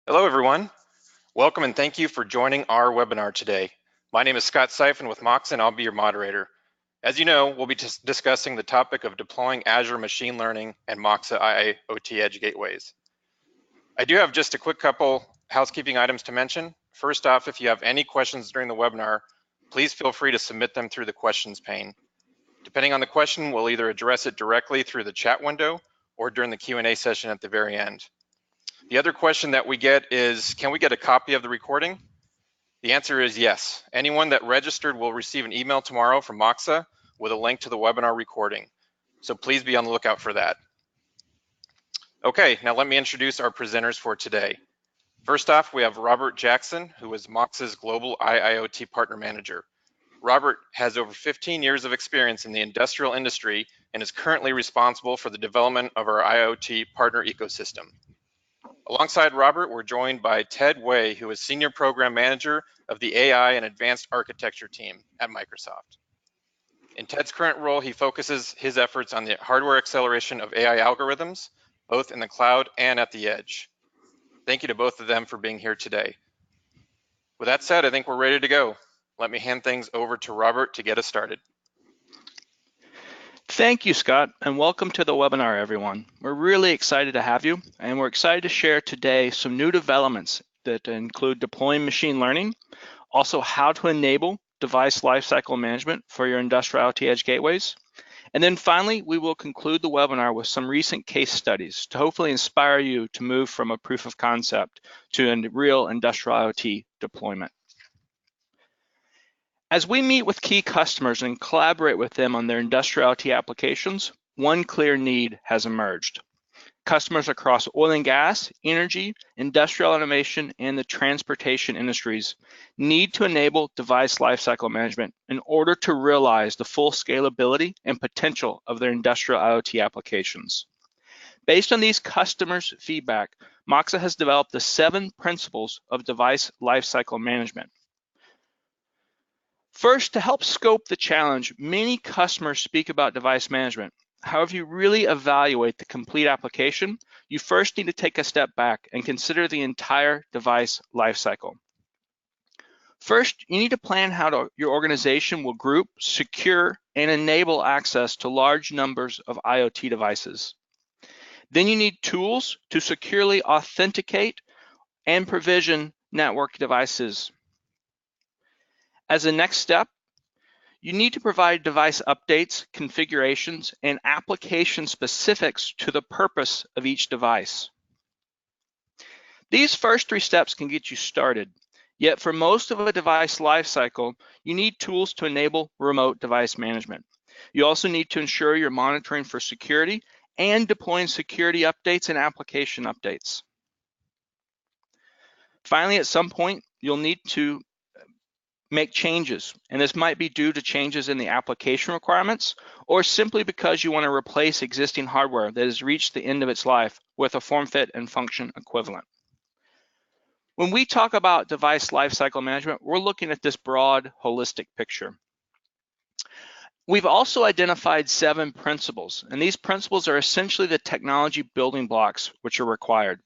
Hello, everyone. Welcome and thank you for joining our webinar today. My name is Scott Siphon with Moxa, and I'll be your moderator. As you know, we'll be discussing the topic of deploying Azure Machine Learning and Moxa IoT Edge Gateways. I do have just a quick couple housekeeping items to mention. First off, if you have any questions during the webinar, please feel free to submit them through the questions pane. Depending on the question, we'll either address it directly through the chat window or during the Q&A session at the very end. The other question that we get is, can we get a copy of the recording? The answer is yes. Anyone that registered will receive an email tomorrow from Moxa with a link to the webinar recording. So please be on the lookout for that. Okay, now let me introduce our presenters for today. First off, we have Robert Jackson, who is Moxa's Global IIoT Partner Manager. Robert has over 15 years of experience in the industrial industry and is currently responsible for the development of our IoT partner ecosystem. Alongside Robert, we're joined by Ted Way, who is Senior Program Manager of the AI and Advanced Architecture team at Microsoft. In Ted's current role, he focuses his efforts on the hardware acceleration of AI algorithms, both in the cloud and at the edge. Thank you to both of them for being here today. With that said, I think we're ready to go. Let me hand things over to Robert to get us started. Thank you, Scott, and welcome to the webinar, everyone. We're really excited to have you, and we're excited to share today some new developments that include deploying machine learning, also how to enable device lifecycle management for your Industrial IoT Edge Gateways, and then finally, we will conclude the webinar with some recent case studies to hopefully inspire you to move from a proof of concept to a real Industrial IoT deployment. As we meet with key customers and collaborate with them on their industrial IoT applications, one clear need has emerged. Customers across oil and gas, energy, industrial automation, and the transportation industries need to enable device lifecycle management in order to realize the full scalability and potential of their industrial IoT applications. Based on these customers' feedback, Moxa has developed the 7 principles of device lifecycle management. First, to help scope the challenge, many customers speak about device management. However, you really evaluate the complete application, you first need to take a step back and consider the entire device lifecycle. First, you need to plan how your organization will group, secure, and enable access to large numbers of IoT devices. Then you need tools to securely authenticate and provision network devices. As a next step, you need to provide device updates, configurations, and application specifics to the purpose of each device. These first 3 steps can get you started, yet for most of a device lifecycle, you need tools to enable remote device management. You also need to ensure you're monitoring for security and deploying security updates and application updates. Finally, at some point, you'll need to make changes, and this might be due to changes in the application requirements or simply because you want to replace existing hardware that has reached the end of its life with a form, fit, and function equivalent. When we talk about device lifecycle management, we're looking at this broad, holistic picture. We've also identified 7 principles, and these principles are essentially the technology building blocks which are required.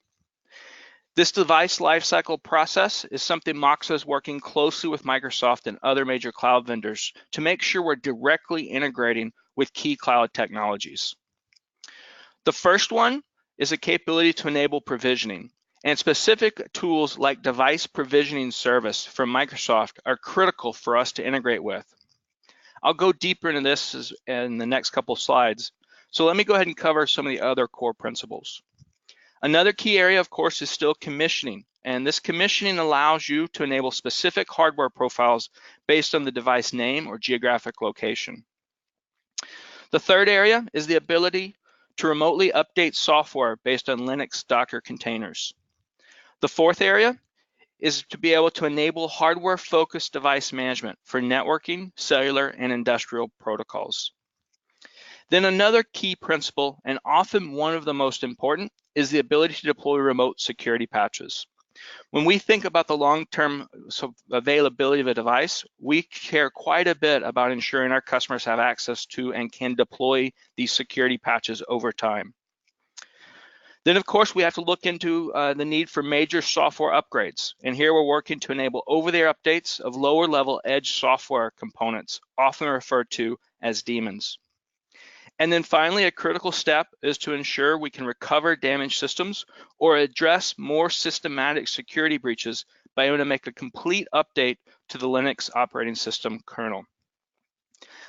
This device lifecycle process is something Moxa is working closely with Microsoft and other major cloud vendors to make sure we're directly integrating with key cloud technologies. The first one is a capability to enable provisioning, and specific tools like Device Provisioning Service from Microsoft are critical for us to integrate with. I'll go deeper into this in the next couple slides, so let me go ahead and cover some of the other core principles. Another key area, of course, is still commissioning, and this commissioning allows you to enable specific hardware profiles based on the device name or geographic location. The third area is the ability to remotely update software based on Linux Docker containers. The fourth area is to be able to enable hardware-focused device management for networking, cellular, and industrial protocols. Then another key principle, and often one of the most important, is the ability to deploy remote security patches. When we think about the long-term availability of a device, we care quite a bit about ensuring our customers have access to and can deploy these security patches over time. Then, of course, we have to look into the need for major software upgrades. And here we're working to enable over-the-air updates of lower-level edge software components, often referred to as daemons. And then finally, a critical step is to ensure we can recover damaged systems or address more systematic security breaches by able to make a complete update to the Linux operating system kernel.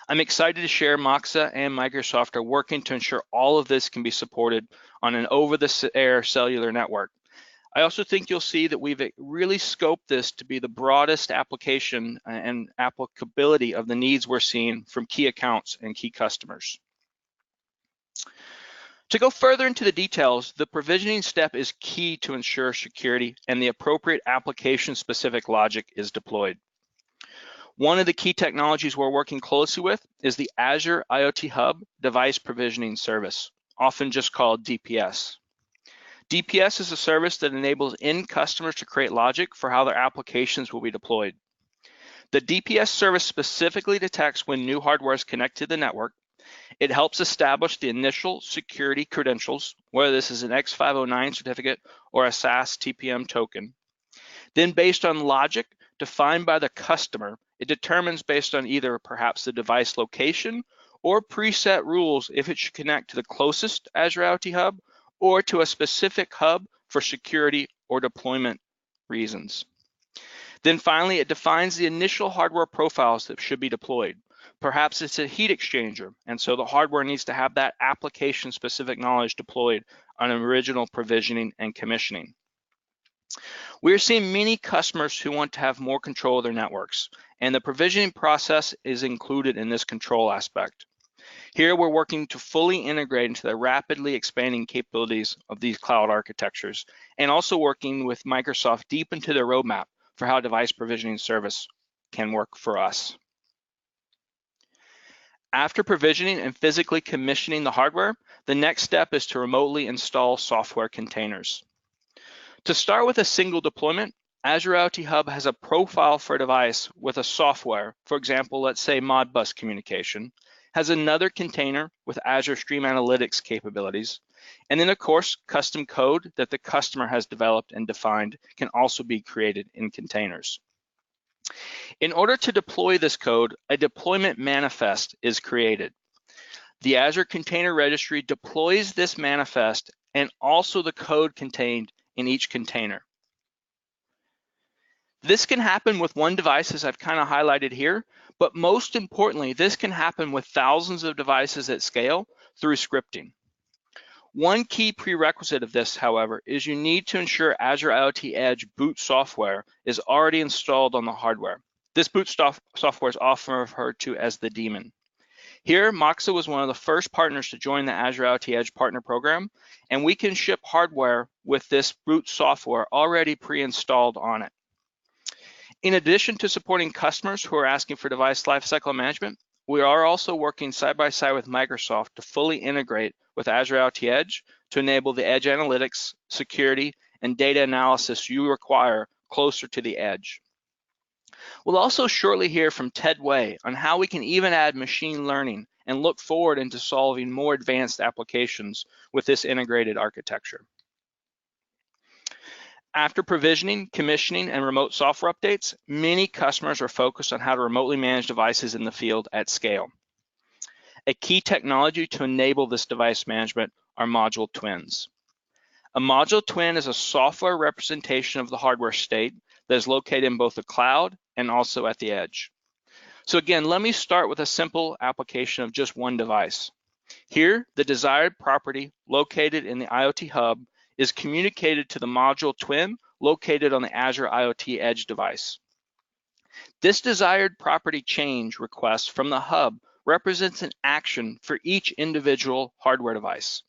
I'm excited to share Moxa and Microsoft are working to ensure all of this can be supported on an over-the-air cellular network. I also think you'll see that we've really scoped this to be the broadest application and applicability of the needs we're seeing from key accounts and key customers. To go further into the details, the provisioning step is key to ensure security and the appropriate application-specific logic is deployed. One of the key technologies we're working closely with is the Azure IoT Hub Device Provisioning Service, often just called DPS. DPS is a service that enables end customers to create logic for how their applications will be deployed. The DPS service specifically detects when new hardware is connected to the network. It helps establish the initial security credentials, whether this is an X509 certificate or a SaaS TPM token. Then based on logic defined by the customer, it determines based on either perhaps the device location or preset rules if it should connect to the closest Azure IoT Hub or to a specific hub for security or deployment reasons. Then finally, it defines the initial hardware profiles that should be deployed. Perhaps it's a heat exchanger, and so the hardware needs to have that application-specific knowledge deployed on original provisioning and commissioning. We are seeing many customers who want to have more control of their networks, and the provisioning process is included in this control aspect. Here, we're working to fully integrate into the rapidly expanding capabilities of these cloud architectures, and also working with Microsoft deep into their roadmap for how device provisioning service can work for us. After provisioning and physically commissioning the hardware, the next step is to remotely install software containers. To start with a single deployment, Azure IoT Hub has a profile for a device with a software, for example, let's say Modbus communication, has another container with Azure Stream Analytics capabilities, and then of course, custom code that the customer has developed and defined can also be created in containers. In order to deploy this code, a deployment manifest is created. The Azure Container Registry deploys this manifest and also the code contained in each container. This can happen with one device, as I've kind of highlighted here, but most importantly, this can happen with thousands of devices at scale through scripting. One key prerequisite of this, however, is you need to ensure Azure IoT Edge boot software is already installed on the hardware. This boot software is often referred to as the daemon. Here, Moxa was one of the first partners to join the Azure IoT Edge Partner Program, and we can ship hardware with this boot software already pre-installed on it. In addition to supporting customers who are asking for device lifecycle management, we are also working side by side with Microsoft to fully integrate with Azure IoT Edge to enable the edge analytics, security, and data analysis you require closer to the edge. We'll also shortly hear from Ted Way on how we can even add machine learning and look forward into solving more advanced applications with this integrated architecture. After provisioning, commissioning, and remote software updates, many customers are focused on how to remotely manage devices in the field at scale. A key technology to enable this device management are module twins. A module twin is a software representation of the hardware state that is located in both the cloud and also at the edge. So again, let me start with a simple application of just one device. Here, the desired property located in the IoT Hub is communicated to the module twin located on the Azure IoT Edge device. This desired property change request from the hub represents an action for each individual hardware device.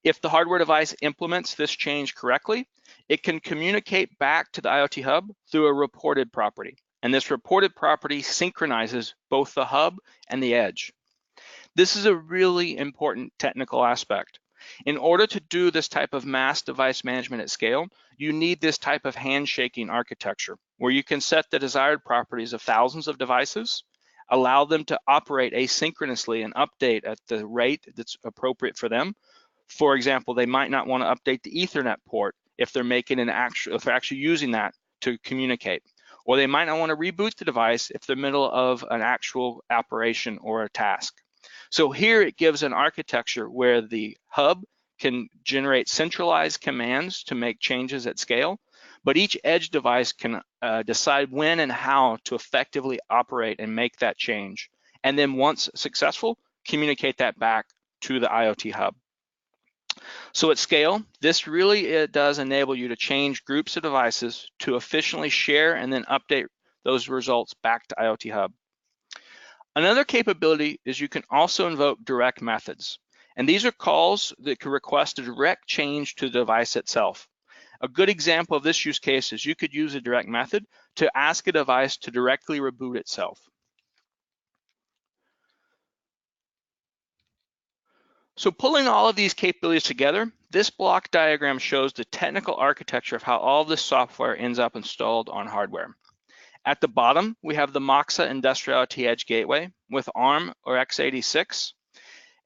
If the hardware device implements this change correctly, it can communicate back to the IoT Hub through a reported property, and this reported property synchronizes both the hub and the edge. This is a really important technical aspect. In order to do this type of mass device management at scale, you need this type of handshaking architecture where you can set the desired properties of thousands of devices, allow them to operate asynchronously and update at the rate that's appropriate for them For example, they might not want to update the Ethernet port if they're if they're actually using that to communicate. Or they might not want to reboot the device if they're middle of an actual operation or a task. So here it gives an architecture where the hub can generate centralized commands to make changes at scale, but each edge device can decide when and how to effectively operate and make that change. And then once successful, communicate that back to the IoT hub. So at scale, this really does enable you to change groups of devices to efficiently share and then update those results back to IoT Hub. Another capability is you can also invoke direct methods. And these are calls that can request a direct change to the device itself. A good example of this use case is you could use a direct method to ask a device to directly reboot itself. So pulling all of these capabilities together, this block diagram shows the technical architecture of how all of this software ends up installed on hardware. At the bottom, we have the Moxa Industrial IoT Edge Gateway with ARM or x86.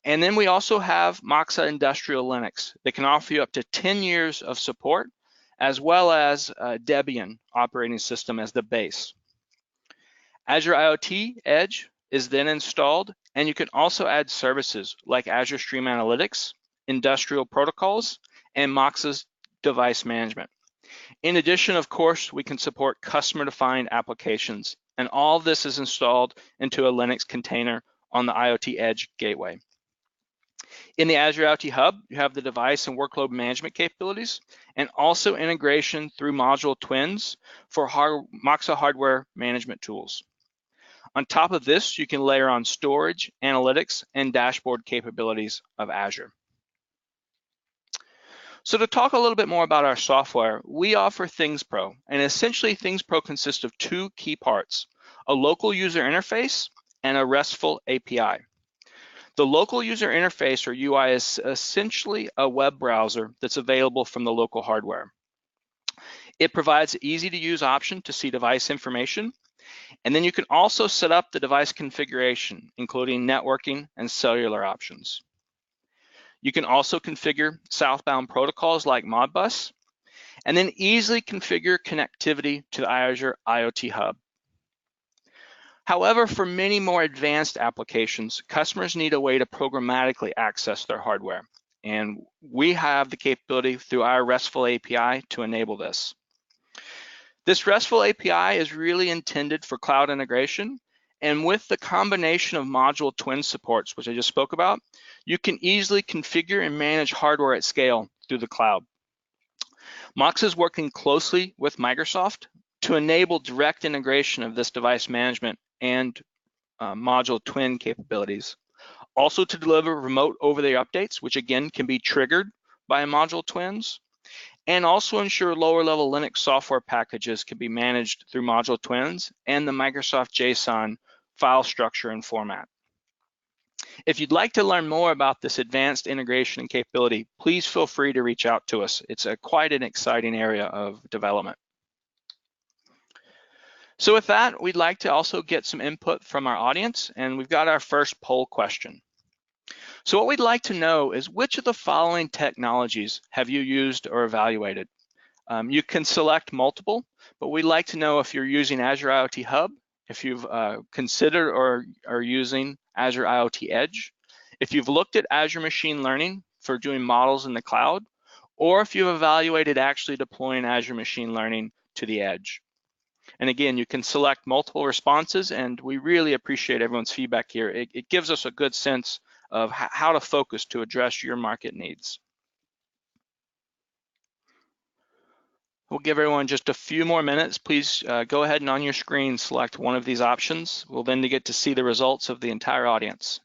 And then we also have Moxa Industrial Linux that can offer you up to 10 years of support, as well as Debian operating system as the base. Azure IoT Edge is then installed, and you can also add services like Azure Stream Analytics, Industrial Protocols, and Moxa's Device Management. In addition, of course, we can support customer-defined applications, and all of this is installed into a Linux container on the IoT Edge Gateway. In the Azure IoT Hub, you have the device and workload management capabilities, and also integration through module twins for Moxa hardware management tools. On top of this, you can layer on storage, analytics, and dashboard capabilities of Azure. So to talk a little bit more about our software, we offer ThingsPro, and essentially ThingsPro consists of two key parts, a local user interface and a RESTful API. The local user interface or UI is essentially a web browser that's available from the local hardware. It provides an easy to use option to see device information, and then you can also set up the device configuration, including networking and cellular options. You can also configure southbound protocols like Modbus, and then easily configure connectivity to the Azure IoT Hub. However, for many more advanced applications, customers need a way to programmatically access their hardware, and we have the capability through our RESTful API to enable this. This RESTful API is really intended for cloud integration, and with the combination of module twin supports, which I just spoke about, you can easily configure and manage hardware at scale through the cloud. Moxa is working closely with Microsoft to enable direct integration of this device management and module twin capabilities. Also to deliver remote over-the-air updates, which again can be triggered by module twins, and also ensure lower-level Linux software packages can be managed through module twins and the Microsoft JSON file structure and format. If you'd like to learn more about this advanced integration and capability, please feel free to reach out to us. It's quite an exciting area of development. So with that, we'd like to also get some input from our audience, and we've got our first poll question. So what we'd like to know is which of the following technologies have you used or evaluated? You can select multiple, but we'd like to know if you're using Azure IoT Hub, if you've considered or are using Azure IoT Edge, if you've looked at Azure Machine Learning for doing models in the cloud, or if you've evaluated actually deploying Azure Machine Learning to the edge. And again, you can select multiple responses, and we really appreciate everyone's feedback here. It gives us a good sense of how to focus to address your market needs. We'll give everyone just a few more minutes. Please go ahead and on your screen select one of these options. We'll then get to see the results of the entire audience.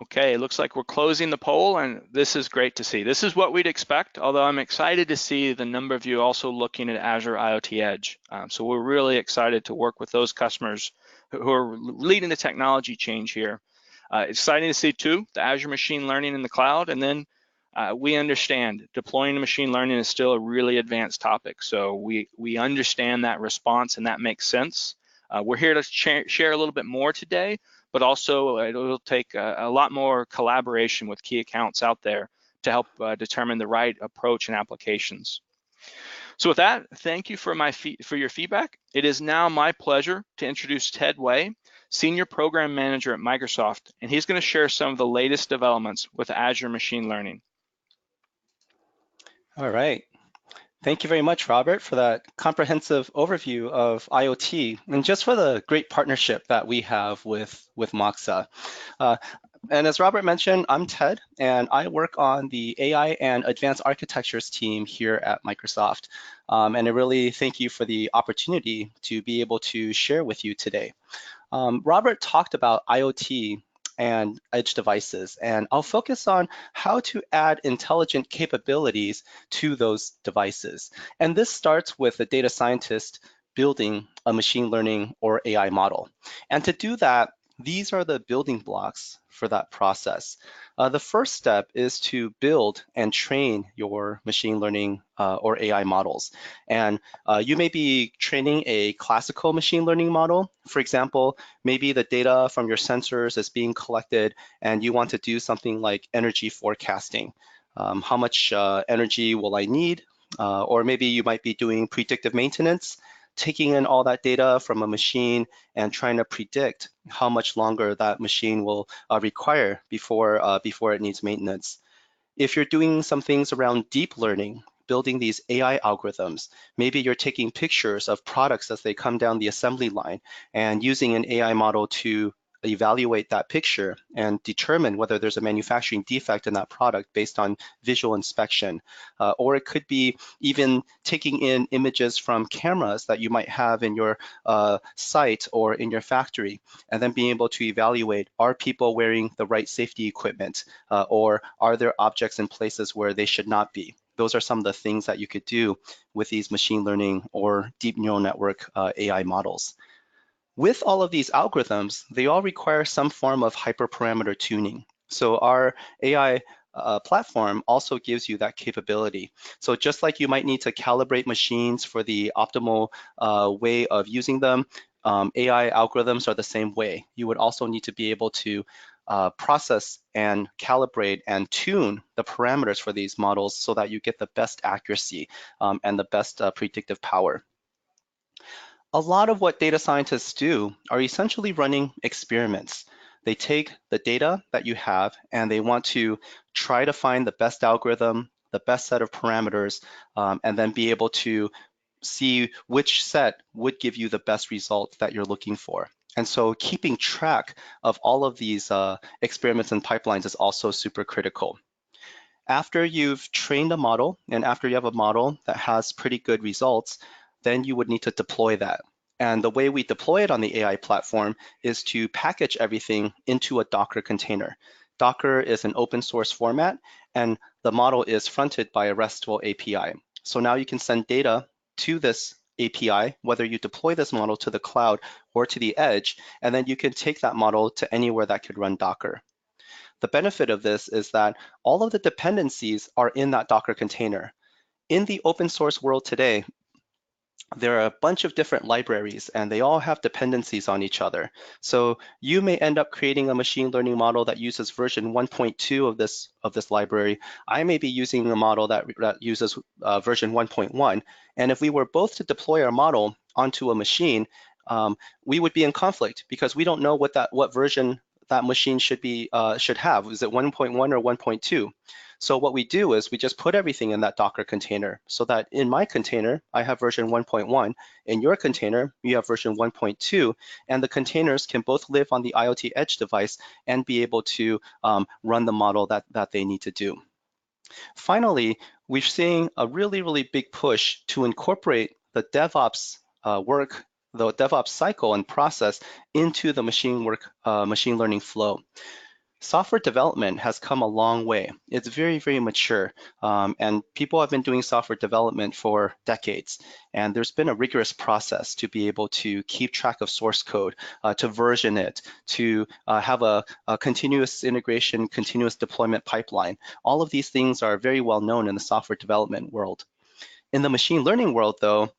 Okay, it looks like we're closing the poll, and this is great to see. This is what we'd expect, although I'm excited to see the number of you also looking at Azure IoT Edge. So we're really excited to work with those customers who are leading the technology change here. Exciting to see too, the Azure Machine Learning in the cloud, and then we understand deploying machine learning is still a really advanced topic. So we understand that response, and that makes sense. We're here to share a little bit more today, but also it'll take a lot more collaboration with key accounts out there to help determine the right approach and applications. So with that, thank you for your feedback. It is now my pleasure to introduce Ted Way, Senior Program Manager at Microsoft, and he's going to share some of the latest developments with Azure Machine Learning. All right. Thank you very much, Robert, for that comprehensive overview of IoT and just for the great partnership that we have with Moxa. And as Robert mentioned, I'm Ted, and I work on the AI and Advanced Architectures team here at Microsoft. And I really thank you for the opportunity to be able to share with you today. Robert talked about IoT and edge devices, and I'll focus on how to add intelligent capabilities to those devices. And this starts with a data scientist building a machine learning or AI model. And to do that, these are the building blocks for that process. The first step is to build and train your machine learning or AI models. And you may be training a classical machine learning model. For example, maybe the data from your sensors is being collected and you want to do something like energy forecasting. How much energy will I need? Or maybe you might be doing predictive maintenance, taking in all that data from a machine and trying to predict how much longer that machine will require before it needs maintenance. If you're doing some things around deep learning, building these AI algorithms, maybe you're taking pictures of products as they come down the assembly line and using an AI model to evaluate that picture and determine whether there's a manufacturing defect in that product based on visual inspection. Or it could be even taking in images from cameras that you might have in your site or in your factory, and then being able to evaluate, are people wearing the right safety equipment, or are there objects in places where they should not be? Those are some of the things that you could do with these machine learning or deep neural network AI models. With all of these algorithms, they all require some form of hyperparameter tuning. So our AI platform also gives you that capability. So just like you might need to calibrate machines for the optimal way of using them, AI algorithms are the same way. You would also need to be able to process and calibrate and tune the parameters for these models so that you get the best accuracy and the best predictive power. A lot of what data scientists do are essentially running experiments. They take the data that you have and they want to try to find the best algorithm, the best set of parameters, and then be able to see which set would give you the best result that you're looking for. And so keeping track of all of these experiments and pipelines is also super critical. After you've trained a model and after you have a model that has pretty good results, then you would need to deploy that. And the way we deploy it on the AI platform is to package everything into a Docker container. Docker is an open source format, and the model is fronted by a RESTful API. So now you can send data to this API, whether you deploy this model to the cloud or to the edge, and then you can take that model to anywhere that could run Docker. The benefit of this is that all of the dependencies are in that Docker container. In the open source world today, there are a bunch of different libraries and they all have dependencies on each other. So you may end up creating a machine learning model that uses version 1.2 of this library. I may be using a model that uses version 1.1. And if we were both to deploy our model onto a machine, we would be in conflict because we don't know what version that machine should have. Is it 1.1 or 1.2? So what we do is we just put everything in that Docker container so that in my container, I have version 1.1. In your container, you have version 1.2, and the containers can both live on the IoT Edge device and be able to run the model that they need to do. Finally, we're seeing a really, really big push to incorporate the DevOps work, the DevOps cycle and process into the machine learning flow. Software development has come a long way. It's very, very mature, and people have been doing software development for decades. And there's been a rigorous process to be able to keep track of source code, to version it, to have a continuous integration, continuous deployment pipeline. All of these things are very well known in the software development world. In the machine learning world, though,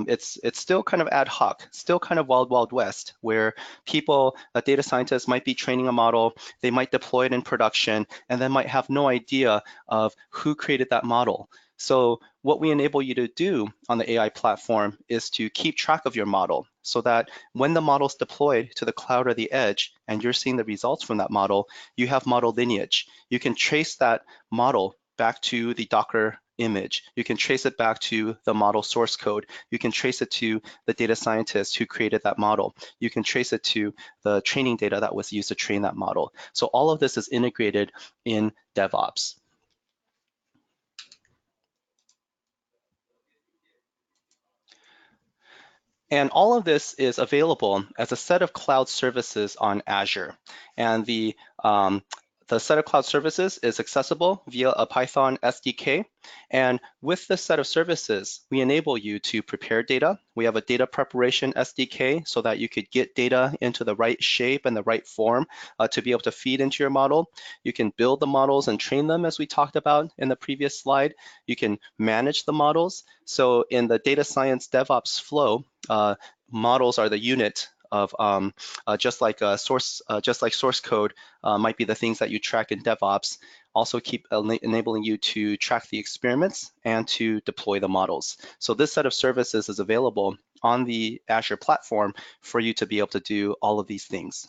it's still kind of ad hoc, still kind of wild, wild west, where people, data scientists might be training a model, they might deploy it in production, and then might have no idea of who created that model. So what we enable you to do on the AI platform is to keep track of your model so that when the model's deployed to the cloud or the edge and you're seeing the results from that model, you have model lineage. You can trace that model back to the Docker image. You can trace it back to the model source code. You can trace it to the data scientist who created that model. You can trace it to the training data that was used to train that model. So all of this is integrated in DevOps. And all of this is available as a set of cloud services on Azure. And the set of cloud services is accessible via a Python SDK. And with this set of services, we enable you to prepare data. We have a data preparation SDK so that you could get data into the right shape and the right form to be able to feed into your model. You can build the models and train them, as we talked about in the previous slide. You can manage the models. So in the data science DevOps flow, models are the unit of just like source code might be the things that you track in DevOps. Also keep enabling you to track the experiments and to deploy the models. So this set of services is available on the Azure platform for you to be able to do all of these things.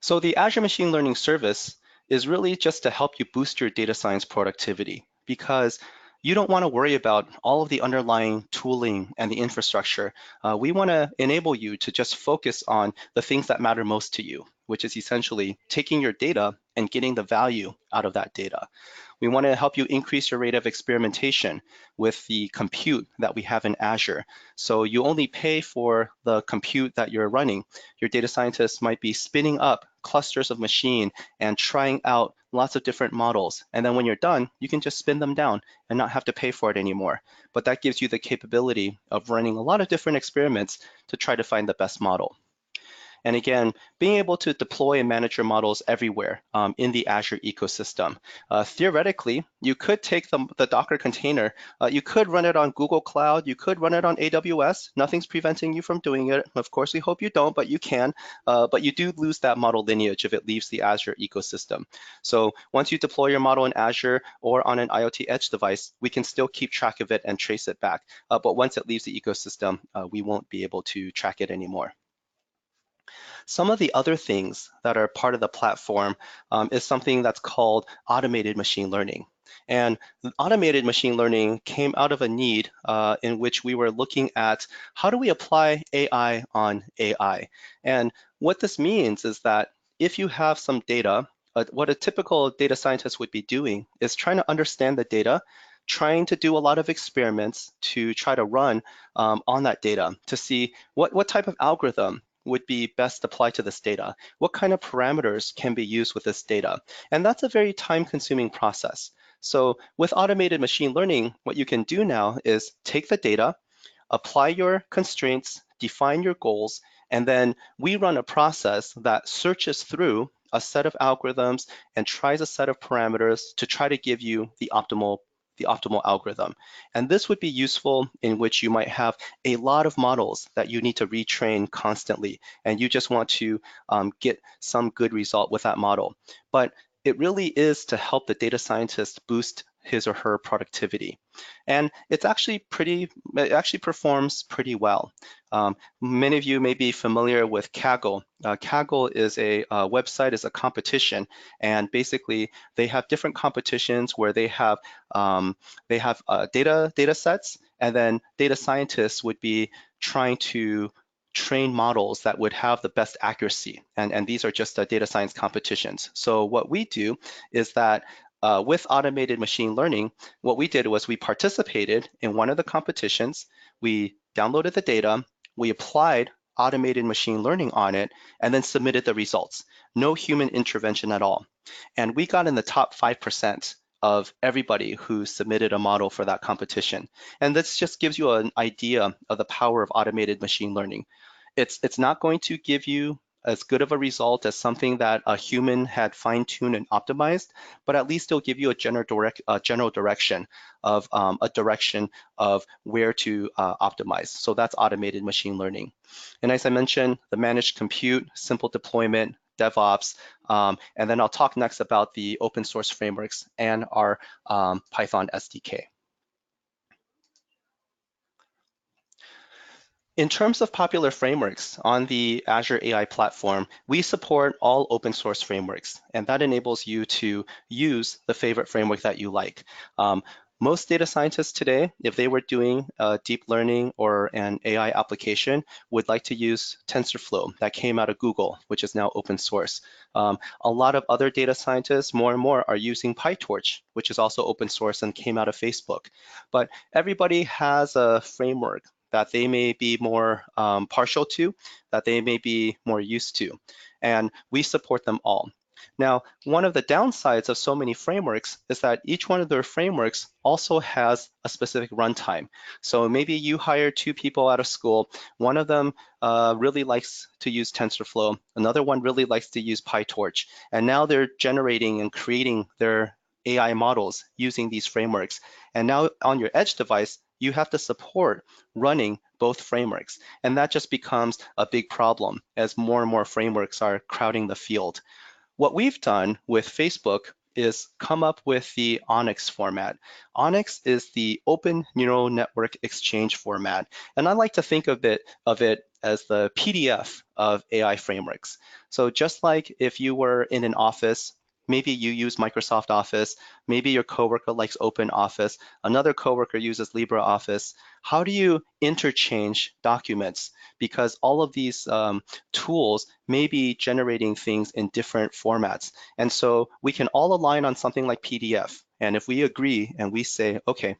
So the Azure Machine Learning service is really just to help you boost your data science productivity, because you don't want to worry about all of the underlying tooling and the infrastructure. We want to enable you to just focus on the things that matter most to you, which is essentially taking your data and getting the value out of that data. We want to help you increase your rate of experimentation with the compute that we have in Azure. So you only pay for the compute that you're running. Your data scientists might be spinning up clusters of machine and trying out lots of different models. And then when you're done, you can just spin them down and not have to pay for it anymore. But that gives you the capability of running a lot of different experiments to try to find the best model. And again, being able to deploy and manage your models everywhere in the Azure ecosystem. Theoretically, you could take the Docker container, you could run it on Google Cloud, you could run it on AWS. Nothing's preventing you from doing it. Of course, we hope you don't, but you can. But you do lose that model lineage if it leaves the Azure ecosystem. So once you deploy your model in Azure or on an IoT Edge device, we can still keep track of it and trace it back. But once it leaves the ecosystem, we won't be able to track it anymore. Some of the other things that are part of the platform is something that's called automated machine learning. And automated machine learning came out of a need in which we were looking at how do we apply AI on AI. And what this means is that if you have some data, what a typical data scientist would be doing is trying to understand the data, trying to do a lot of experiments to try to run on that data to see what type of algorithm would be best applied to this data. What kind of parameters can be used with this data? And that's a very time-consuming process. So with automated machine learning, what you can do now is take the data, apply your constraints, define your goals, and then we run a process that searches through a set of algorithms and tries a set of parameters to try to give you the optimal algorithm. And this would be useful in which you might have a lot of models that you need to retrain constantly, and you just want to get some good result with that model. But it really is to help the data scientist boost his or her productivity. And it actually performs pretty well. Many of you may be familiar with Kaggle. Kaggle is a website, is a competition, and basically they have different competitions where they have data sets, and then data scientists would be trying to train models that would have the best accuracy. And these are just data science competitions. So what we do is that with automated machine learning, what we did was we participated in one of the competitions, we downloaded the data, we applied automated machine learning on it, and then submitted the results. No human intervention at all. And we got in the top 5% of everybody who submitted a model for that competition. And this just gives you an idea of the power of automated machine learning. It's not going to give you as good of a result as something that a human had fine-tuned and optimized, but at least it'll give you a general direction of where to optimize. So that's automated machine learning. And as I mentioned, the managed compute, simple deployment, DevOps, and then I'll talk next about the open source frameworks and our Python SDK. In terms of popular frameworks on the Azure AI platform, we support all open source frameworks, and that enables you to use the favorite framework that you like. Most data scientists today, if they were doing deep learning or an AI application, would like to use TensorFlow that came out of Google, which is now open source. A lot of other data scientists, more and more, are using PyTorch, which is also open source and came out of Facebook. But everybody has a framework that they may be more partial to, that they may be more used to. And we support them all. Now, one of the downsides of so many frameworks is that each one of their frameworks also has a specific runtime. So maybe you hire 2 people out of school. One of them really likes to use TensorFlow. Another one really likes to use PyTorch. And now they're generating and creating their AI models using these frameworks. And now on your edge device, you have to support running both frameworks. And that just becomes a big problem as more and more frameworks are crowding the field. What we've done with Facebook is come up with the ONNX format. ONNX is the Open Neural Network Exchange format. And I like to think of it as the PDF of AI frameworks. So just like if you were in an office, maybe you use Microsoft Office, maybe your coworker likes Open Office, another coworker uses LibreOffice. How do you interchange documents? Because all of these tools may be generating things in different formats. And so we can all align on something like PDF. And if we agree and we say, okay,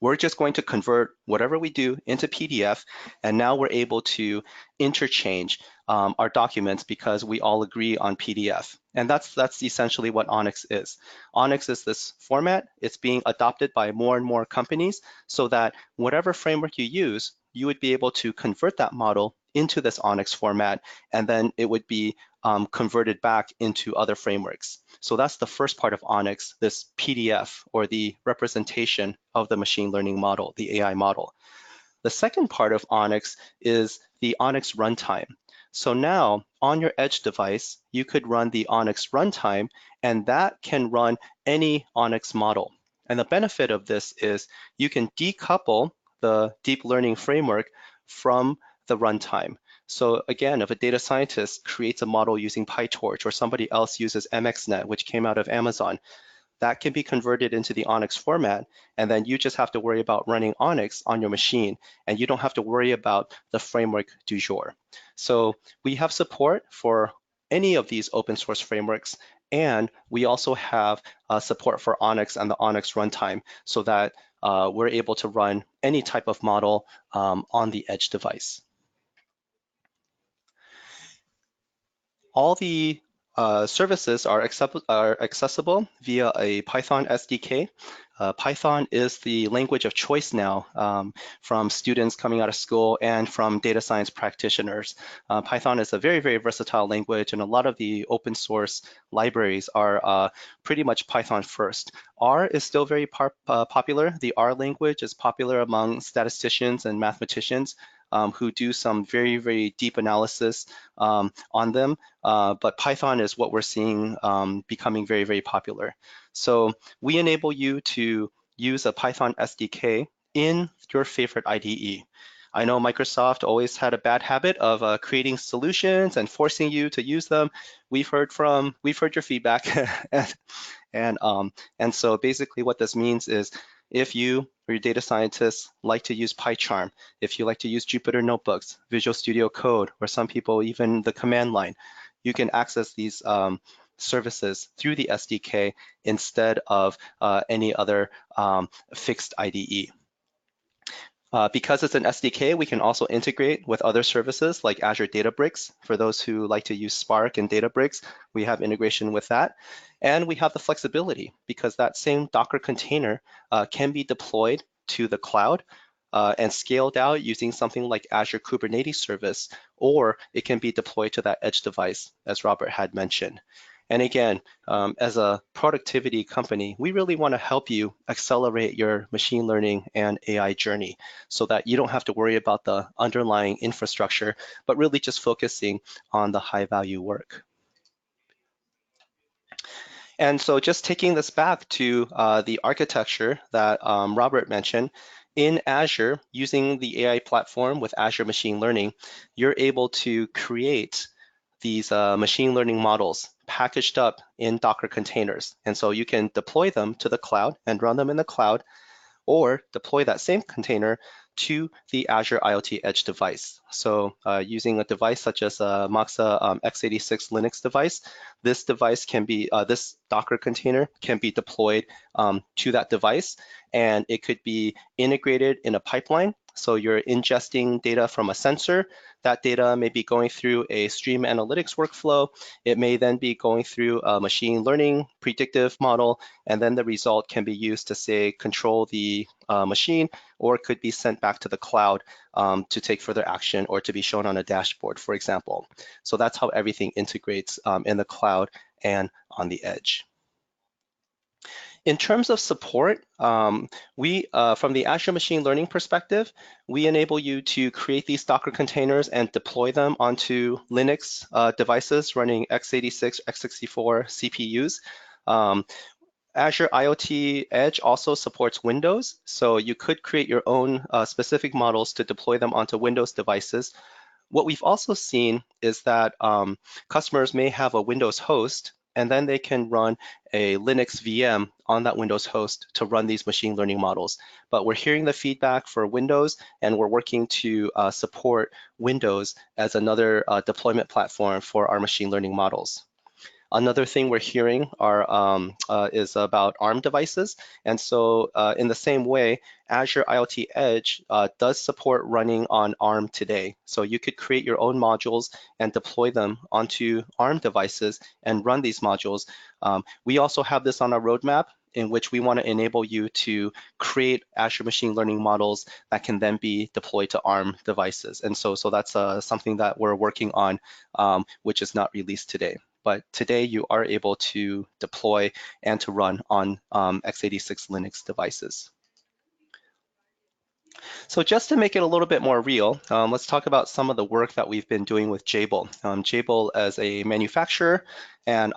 we're just going to convert whatever we do into PDF, and now we're able to interchange our documents because we all agree on PDF. And that's essentially what ONNX is. ONNX is this format. It's being adopted by more and more companies so that whatever framework you use, you would be able to convert that model into this ONNX format, and then it would be converted back into other frameworks. So that's the first part of ONNX, this PDF, or the representation of the machine learning model, the AI model. The second part of ONNX is the ONNX runtime. So now on your edge device, you could run the ONNX runtime, and that can run any ONNX model. And the benefit of this is you can decouple the deep learning framework from the runtime. So again, if a data scientist creates a model using PyTorch or somebody else uses MXNet, which came out of Amazon, that can be converted into the ONNX format, and then you just have to worry about running ONNX on your machine, and you don't have to worry about the framework du jour. So we have support for any of these open source frameworks, and we also have support for ONNX and the ONNX runtime so that we're able to run any type of model on the edge device. All the services are accessible via a Python SDK. Python is the language of choice now from students coming out of school and from data science practitioners. Python is a very, very versatile language, and a lot of the open source libraries are pretty much Python first. R is still very popular. The R language is popular among statisticians and mathematicians who do some very, very deep analysis on them. But Python is what we're seeing becoming very, very popular. So we enable you to use a Python SDK in your favorite IDE. I know Microsoft always had a bad habit of creating solutions and forcing you to use them. We've heard your feedback, and so basically what this means is if you or your data scientists like to use PyCharm, if you like to use Jupyter Notebooks, Visual Studio Code, or some people even the command line, you can access these services through the SDK instead of any other fixed IDE. Because it's an SDK, we can also integrate with other services like Azure Databricks. For those who like to use Spark and Databricks, we have integration with that. And we have the flexibility because that same Docker container can be deployed to the cloud and scaled out using something like Azure Kubernetes Service, or it can be deployed to that edge device, as Robert had mentioned. And again, as a productivity company, we really want to help you accelerate your machine learning and AI journey so that you don't have to worry about the underlying infrastructure, but really just focusing on the high value work. And so just taking this back to the architecture that Robert mentioned, in Azure, using the AI platform with Azure Machine Learning, you're able to create these machine learning models packaged up in Docker containers. And so you can deploy them to the cloud and run them in the cloud, or deploy that same container to the Azure IoT Edge device. So using a device such as a Moxa x86 Linux device, this device can be, this Docker container can be deployed to that device, and it could be integrated in a pipeline. So you're ingesting data from a sensor. That data may be going through a stream analytics workflow. It may then be going through a machine learning predictive model, and then the result can be used to, say, control the machine, or it could be sent back to the cloud to take further action or to be shown on a dashboard, for example. So that's how everything integrates in the cloud and on the edge. In terms of support, from the Azure Machine Learning perspective, we enable you to create these Docker containers and deploy them onto Linux devices running x86, x64 CPUs. Azure IoT Edge also supports Windows, so you could create your own specific models to deploy them onto Windows devices. What we've also seen is that customers may have a Windows host, and then they can run a Linux VM on that Windows host to run these machine learning models. But we're hearing the feedback for Windows, and we're working to support Windows as another deployment platform for our machine learning models. Another thing we're hearing is about ARM devices. And so in the same way, Azure IoT Edge does support running on ARM today. So you could create your own modules and deploy them onto ARM devices and run these modules. We also have this on our roadmap, in which we want to enable you to create Azure machine learning models that can then be deployed to ARM devices. And so that's something that we're working on, which is not released today. But today you are able to deploy and to run on x86 Linux devices. So just to make it a little bit more real, let's talk about some of the work that we've been doing with Jabil. Jabil as a manufacturer, and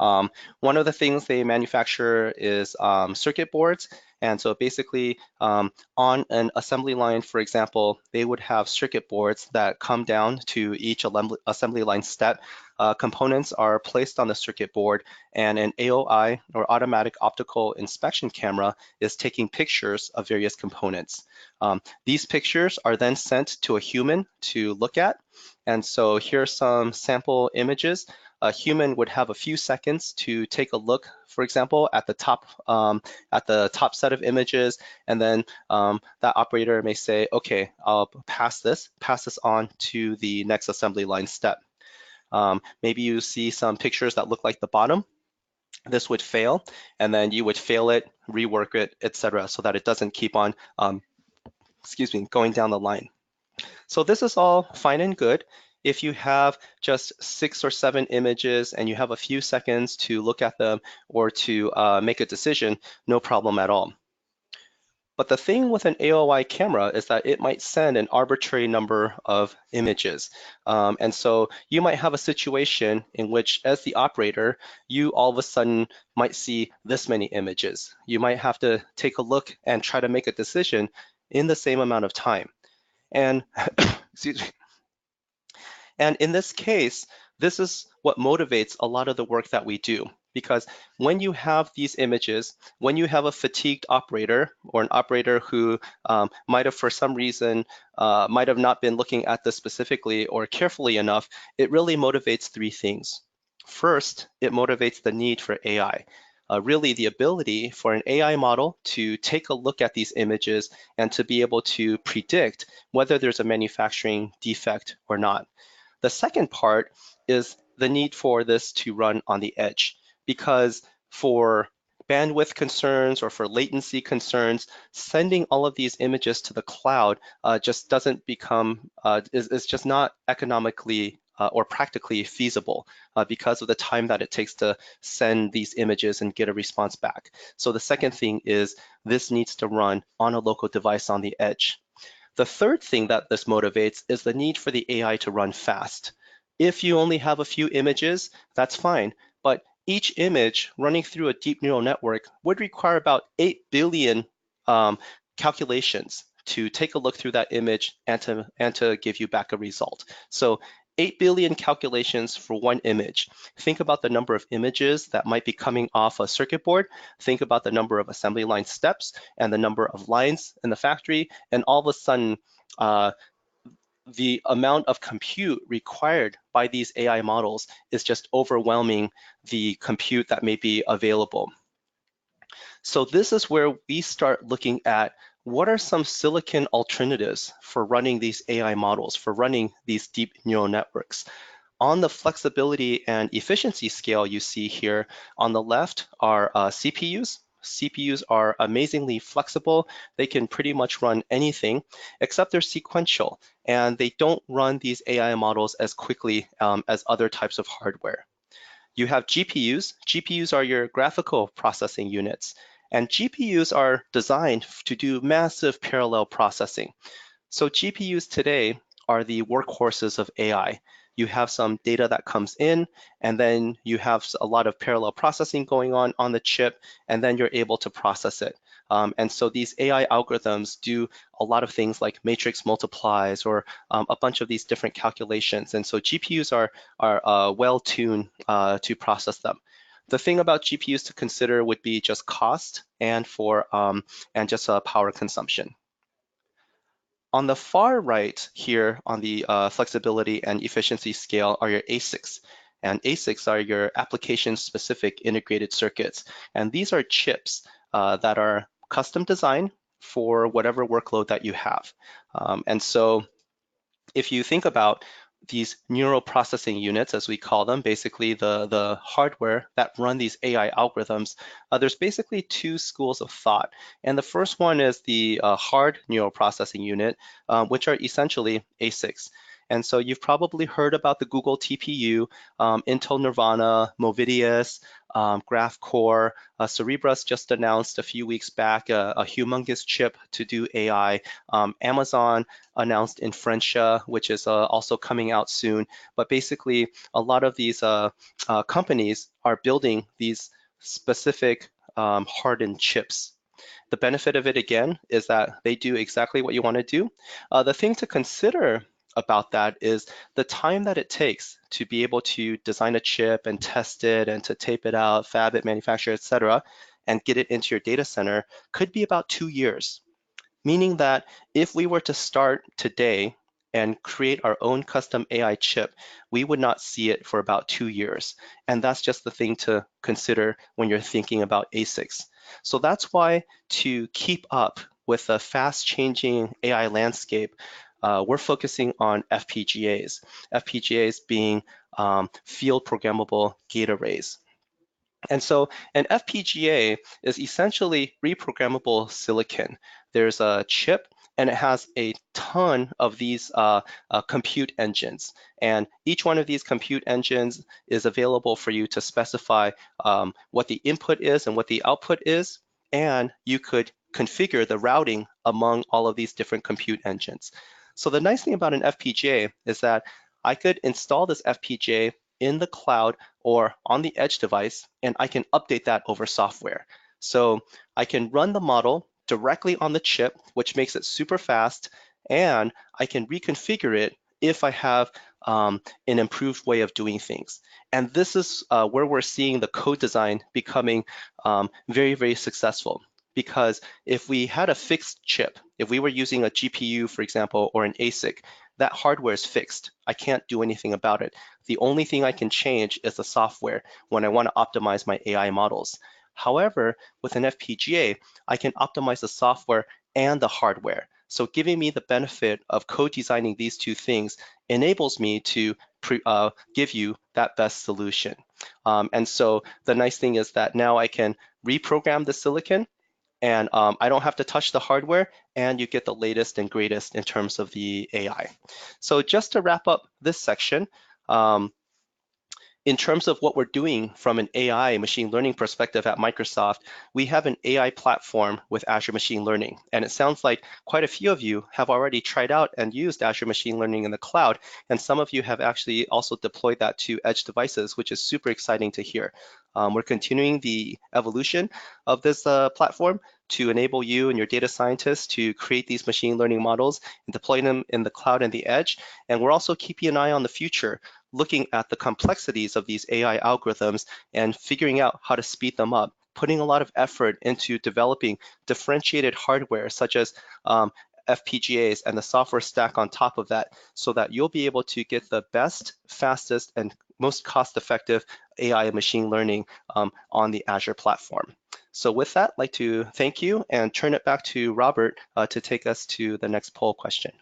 one of the things they manufacture is circuit boards. And so basically on an assembly line, for example, they would have circuit boards that come down to each assembly line step. Components are placed on the circuit board, and an AOI, or automatic optical inspection camera, is taking pictures of various components. These pictures are then sent to a human to look at. And so here are some sample images. A human would have a few seconds to take a look, for example, at the top set of images, and then that operator may say, okay, I'll pass this on to the next assembly line step. Maybe you see some pictures that look like the bottom. This would fail, and then you would fail it, rework it, etc., so that it doesn't keep on going down the line. So this is all fine and good. If you have just 6 or 7 images and you have a few seconds to look at them or to make a decision, no problem at all. But the thing with an AOI camera is that it might send an arbitrary number of images. And so you might have a situation in which, as the operator, you all of a sudden might see this many images. You might have to take a look and try to make a decision in the same amount of time. And excuse me. And in this case, this is what motivates a lot of the work that we do. Because when you have these images, when you have a fatigued operator or an operator who might have, for some reason, might have not been looking at this specifically or carefully enough, it really motivates 3 things. First, it motivates the need for AI. really the ability for an AI model to take a look at these images and to be able to predict whether there's a manufacturing defect or not. The second part is the need for this to run on the edge, because for bandwidth concerns or for latency concerns, sending all of these images to the cloud just doesn't become, is just not economically or practically feasible because of the time that it takes to send these images and get a response back. So the second thing is this needs to run on a local device on the edge. The third thing that this motivates is the need for the AI to run fast. If you only have a few images, that's fine, but each image running through a deep neural network would require about 8 billion calculations to take a look through that image and to give you back a result. So 8 billion calculations for one image. Think about the number of images that might be coming off a circuit board. Think about the number of assembly line steps and the number of lines in the factory. And all of a sudden, the amount of compute required by these AI models is just overwhelming the compute that may be available. So this is where we start looking at what are some silicon alternatives for running these AI models, for running these deep neural networks. On the flexibility and efficiency scale you see here on the left are CPUs. CPUs are amazingly flexible. They can pretty much run anything, except they're sequential, and they don't run these AI models as quickly as other types of hardware. You have GPUs. GPUs are your graphical processing units, and GPUs are designed to do massive parallel processing. So GPUs today are the workhorses of AI. You have some data that comes in, and then you have a lot of parallel processing going on the chip, and then you're able to process it. And so these AI algorithms do a lot of things like matrix multiplies or a bunch of these different calculations. And so GPUs are well-tuned to process them. The thing about GPUs to consider would be just cost and just power consumption. On the far right here on the flexibility and efficiency scale are your ASICs. And ASICs are your application-specific integrated circuits. And these are chips that are custom designed for whatever workload that you have. And so if you think about these neural processing units, as we call them, basically the hardware that run these AI algorithms, there's basically two schools of thought. And the first one is the hard neural processing unit, which are essentially ASICs. And so you've probably heard about the Google TPU, Intel Nirvana, Movidius, GraphCore. Cerebrus just announced a few weeks back a humongous chip to do AI. Amazon announced Inferentia, which is also coming out soon. But basically, a lot of these companies are building these specific hardened chips. The benefit of it, again, is that they do exactly what you want to do. The thing to consider about that is the time that it takes to be able to design a chip and test it and to tape it out, fab it, manufacture, et cetera, and get it into your data center could be about 2 years. Meaning that if we were to start today and create our own custom AI chip, we would not see it for about 2 years. And that's just the thing to consider when you're thinking about ASICs. So that's why to keep up with the fast changing AI landscape, we're focusing on FPGAs. FPGAs being field programmable gate arrays. And so an FPGA is essentially reprogrammable silicon. There's a chip and it has a ton of these compute engines. And each one of these compute engines is available for you to specify what the input is and what the output is. And you could configure the routing among all of these different compute engines. So the nice thing about an FPGA is that I could install this FPGA in the cloud or on the edge device, and I can update that over software. So I can run the model directly on the chip, which makes it super fast, and I can reconfigure it if I have an improved way of doing things. And this is where we're seeing the code design becoming very, very successful. Because if we had a fixed chip, if we were using a GPU, for example, or an ASIC, that hardware is fixed. I can't do anything about it. The only thing I can change is the software when I want to optimize my AI models. However, with an FPGA, I can optimize the software and the hardware. So giving me the benefit of co-designing these two things enables me to give you that best solution. And so the nice thing is that now I can reprogram the silicon, and I don't have to touch the hardware, and you get the latest and greatest in terms of the AI. So just to wrap up this section, in terms of what we're doing from an AI machine learning perspective at Microsoft, we have an AI platform with Azure Machine Learning. And it sounds like quite a few of you have already tried out and used Azure Machine Learning in the cloud. And some of you have actually also deployed that to edge devices, which is super exciting to hear. We're continuing the evolution of this platform to enable you and your data scientists to create these machine learning models and deploy them in the cloud and the edge. And we're also keeping an eye on the future, looking at the complexities of these AI algorithms and figuring out how to speed them up, putting a lot of effort into developing differentiated hardware such as FPGAs and the software stack on top of that, so that you'll be able to get the best, fastest, and most cost-effective AI and machine learning on the Azure platform. So with that, I'd like to thank you and turn it back to Robert to take us to the next poll question.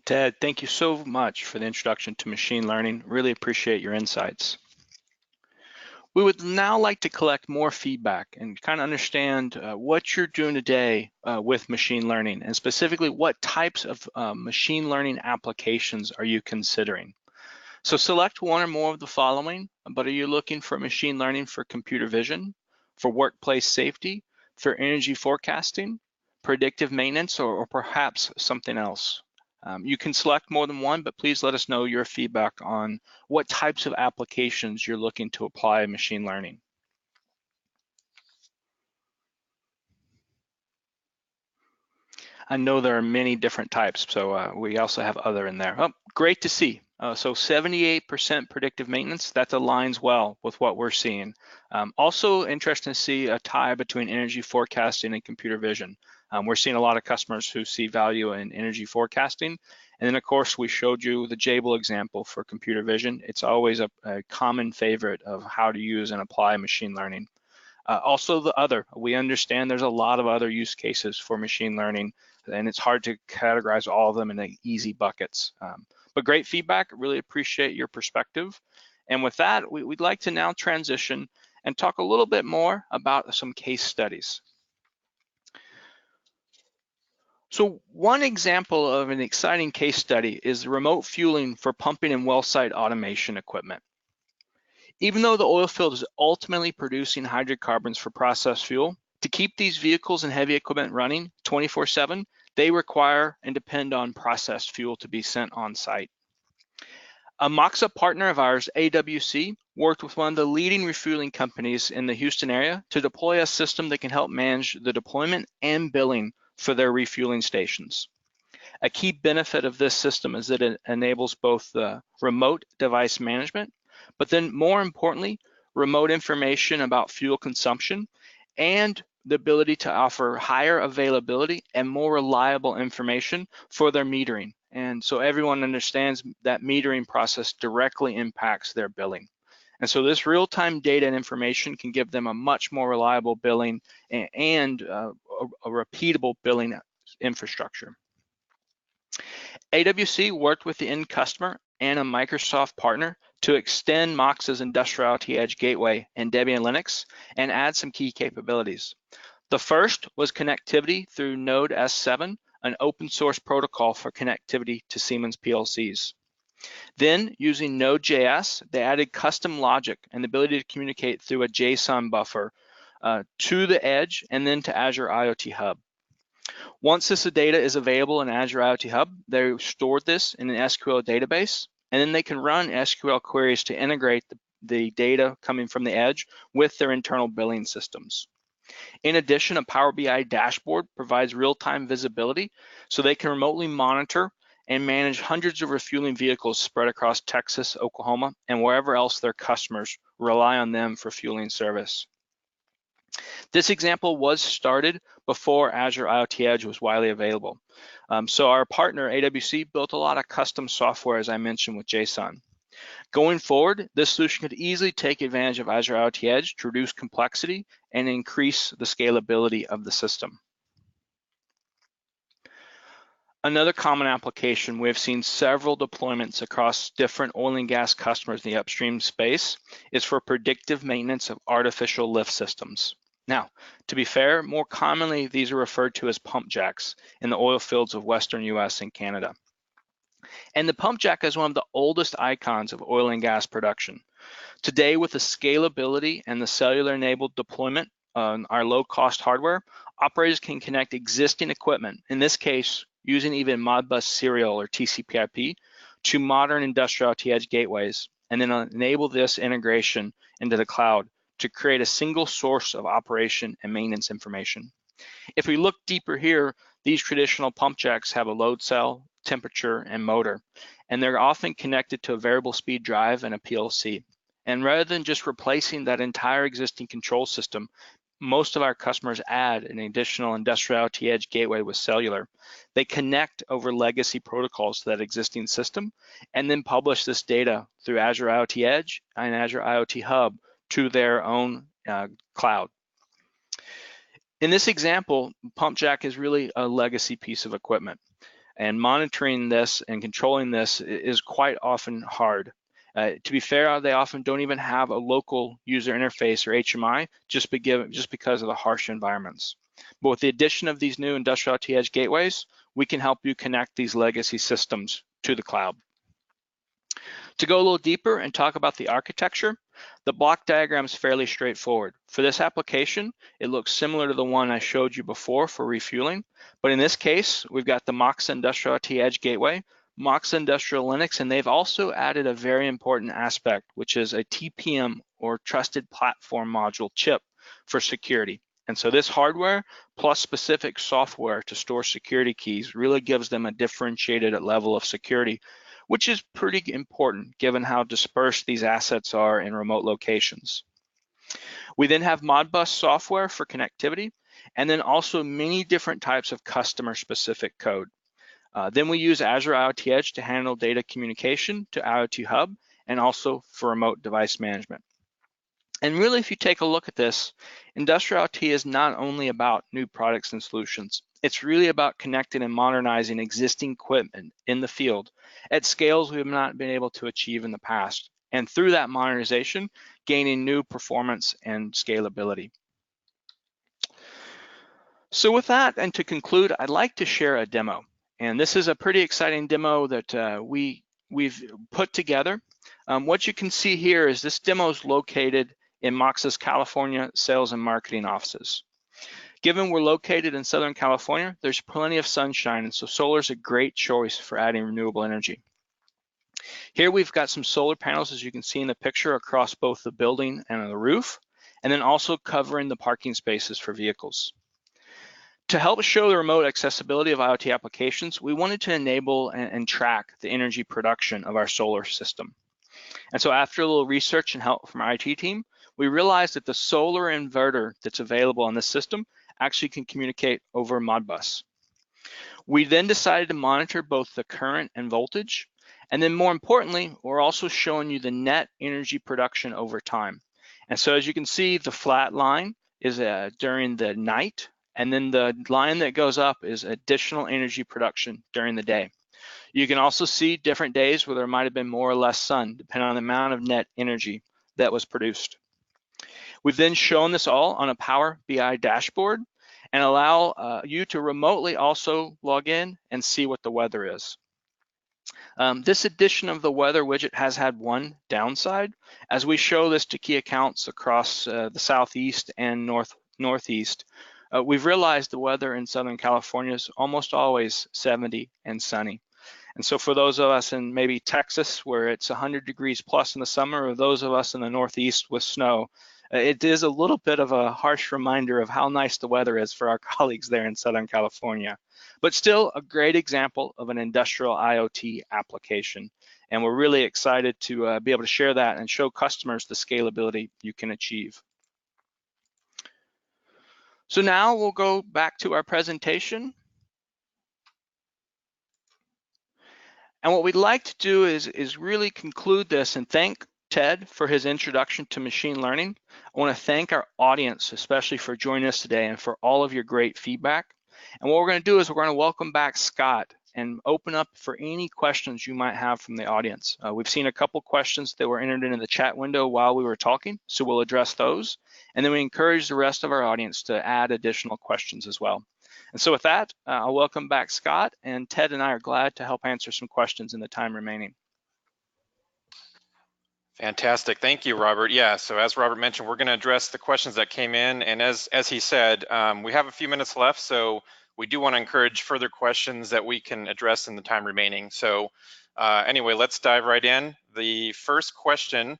Ted, thank you so much for the introduction to machine learning. Really appreciate your insights. We would now like to collect more feedback and kind of understand what you're doing today with machine learning, and specifically what types of machine learning applications are you considering? So select one or more of the following, but are you looking for machine learning for computer vision, for workplace safety, for energy forecasting, predictive maintenance, or perhaps something else? You can select more than one, but please let us know your feedback on what types of applications you're looking to apply machine learning. I know there are many different types, so we also have other in there. Oh, great to see. So 78% predictive maintenance, that aligns well with what we're seeing. Also interesting to see a tie between energy forecasting and computer vision. We're seeing a lot of customers who see value in energy forecasting. And then of course, we showed you the Jabil example for computer vision. It's always a common favorite of how to use and apply machine learning. Also the other, we understand there's a lot of other use cases for machine learning, and it's hard to categorize all of them in easy buckets. But great feedback, really appreciate your perspective. And with that, we'd like to now transition and talk a little bit more about some case studies. So one example of an exciting case study is the remote fueling for pumping and well site automation equipment. Even though the oil field is ultimately producing hydrocarbons for processed fuel, to keep these vehicles and heavy equipment running 24/7, they require and depend on processed fuel to be sent on site. A Moxa partner of ours, AWC, worked with one of the leading refueling companies in the Houston area to deploy a system that can help manage the deployment and billing for their refueling stations. A key benefit of this system is that it enables both the remote device management, but then more importantly, remote information about fuel consumption and the ability to offer higher availability and more reliable information for their metering. And so everyone understands that metering process directly impacts their billing. And so this real-time data and information can give them a much more reliable billing and a repeatable billing infrastructure. AWC worked with the end customer and a Microsoft partner to extend Moxa's Industrial IoT Edge Gateway and Debian Linux and add some key capabilities. The first was connectivity through Node S7, an open source protocol for connectivity to Siemens PLCs. Then, using Node.js, they added custom logic and the ability to communicate through a JSON buffer to the edge and then to Azure IoT Hub. Once this data is available in Azure IoT Hub, they stored this in an SQL database, and then they can run SQL queries to integrate the data coming from the edge with their internal billing systems. In addition, a Power BI dashboard provides real-time visibility so they can remotely monitor and manage hundreds of refueling vehicles spread across Texas, Oklahoma, and wherever else their customers rely on them for fueling service. This example was started before Azure IoT Edge was widely available. So our partner, AWC, built a lot of custom software, as I mentioned, with JSON. Going forward, this solution could easily take advantage of Azure IoT Edge to reduce complexity and increase the scalability of the system. Another common application, we've seen several deployments across different oil and gas customers in the upstream space, is for predictive maintenance of artificial lift systems. Now, to be fair, more commonly, these are referred to as pump jacks in the oil fields of Western US and Canada. And the pump jack is one of the oldest icons of oil and gas production. Today, with the scalability and the cellular-enabled deployment on our low-cost hardware, operators can connect existing equipment, in this case, using even Modbus serial or TCP/IP, to modern Industrial IoT Edge Gateways, and then enable this integration into the cloud to create a single source of operation and maintenance information. If we look deeper here, these traditional pump jacks have a load cell, temperature, and motor, and they're often connected to a variable speed drive and a PLC. And rather than just replacing that entire existing control system, most of our customers add an additional Industrial IoT Edge gateway with cellular. They connect over legacy protocols to that existing system and then publish this data through Azure IoT Edge and Azure IoT Hub to their own cloud. In this example, pump jack is really a legacy piece of equipment, and monitoring this and controlling this is quite often hard. To be fair, they often don't even have a local user interface or HMI just because of the harsh environments. But with the addition of these new Industrial IoT Edge gateways, we can help you connect these legacy systems to the cloud. To go a little deeper and talk about the architecture, the block diagram is fairly straightforward. For this application, it looks similar to the one I showed you before for refueling, but in this case, we've got the Moxa Industrial IoT Edge Gateway, Moxa Industrial Linux, and they've also added a very important aspect, which is a TPM or Trusted Platform Module chip for security. And so this hardware plus specific software to store security keys really gives them a differentiated level of security, which is pretty important given how dispersed these assets are in remote locations. We then have Modbus software for connectivity, and then also many different types of customer-specific code. Then we use Azure IoT Edge to handle data communication to IoT Hub and also for remote device management. And really, if you take a look at this, Industrial IoT is not only about new products and solutions. It's really about connecting and modernizing existing equipment in the field at scales we have not been able to achieve in the past. And through that modernization, gaining new performance and scalability. So with that, and to conclude, I'd like to share a demo. And this is a pretty exciting demo that we've put together. What you can see here is this demo is located in Moxa's California sales and marketing offices. Given we're located in Southern California, there's plenty of sunshine, and so solar is a great choice for adding renewable energy. Here we've got some solar panels, as you can see in the picture, across both the building and the roof, and then also covering the parking spaces for vehicles. To help show the remote accessibility of IoT applications, we wanted to enable and track the energy production of our solar system. And so after a little research and help from our IT team, we realized that the solar inverter that's available on this system actually can communicate over Modbus. We then decided to monitor both the current and voltage, and then more importantly, we're also showing you the net energy production over time. And so as you can see, the flat line is during the night, and then the line that goes up is additional energy production during the day. You can also see different days where there might have been more or less sun, depending on the amount of net energy that was produced. We've then shown this all on a Power BI dashboard and allow you to remotely also log in and see what the weather is. This edition of the weather widget has had one downside. As we show this to key accounts across the Southeast and Northeast, we've realized the weather in Southern California is almost always 70 and sunny. And so for those of us in maybe Texas, where it's 100 degrees plus in the summer, or those of us in the Northeast with snow, it is a little bit of a harsh reminder of how nice the weather is for our colleagues there in Southern California. But still a great example of an industrial IoT application. And we're really excited to be able to share that and show customers the scalability you can achieve. So now we'll go back to our presentation. And what we'd like to do is really conclude this and thank Ted for his introduction to machine learning. I want to thank our audience, especially for joining us today and for all of your great feedback. And what we're going to do is we're going to welcome back Scott and open up for any questions you might have from the audience. We've seen a couple questions that were entered into the chat window while we were talking, so we'll address those. And then we encourage the rest of our audience to add additional questions as well. And so with that, I'll welcome back Scott, and Ted and I are glad to help answer some questions in the time remaining. Fantastic, thank you, Robert. Yeah, so as Robert mentioned, we're gonna address the questions that came in, and as he said, we have a few minutes left, so we do wanna encourage further questions that we can address in the time remaining. So anyway, let's dive right in. The first question,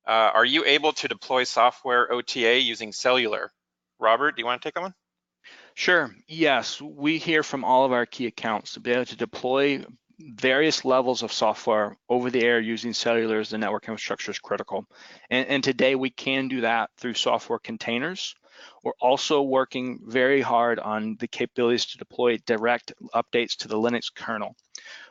are you able to deploy software OTA using cellular? Robert, do you wanna take that one? Sure, yes, we hear from all of our key accounts to be able to deploy various levels of software over the air using cellular as the network infrastructure is critical. And today we can do that through software containers. We're also working very hard on the capabilities to deploy direct updates to the Linux kernel.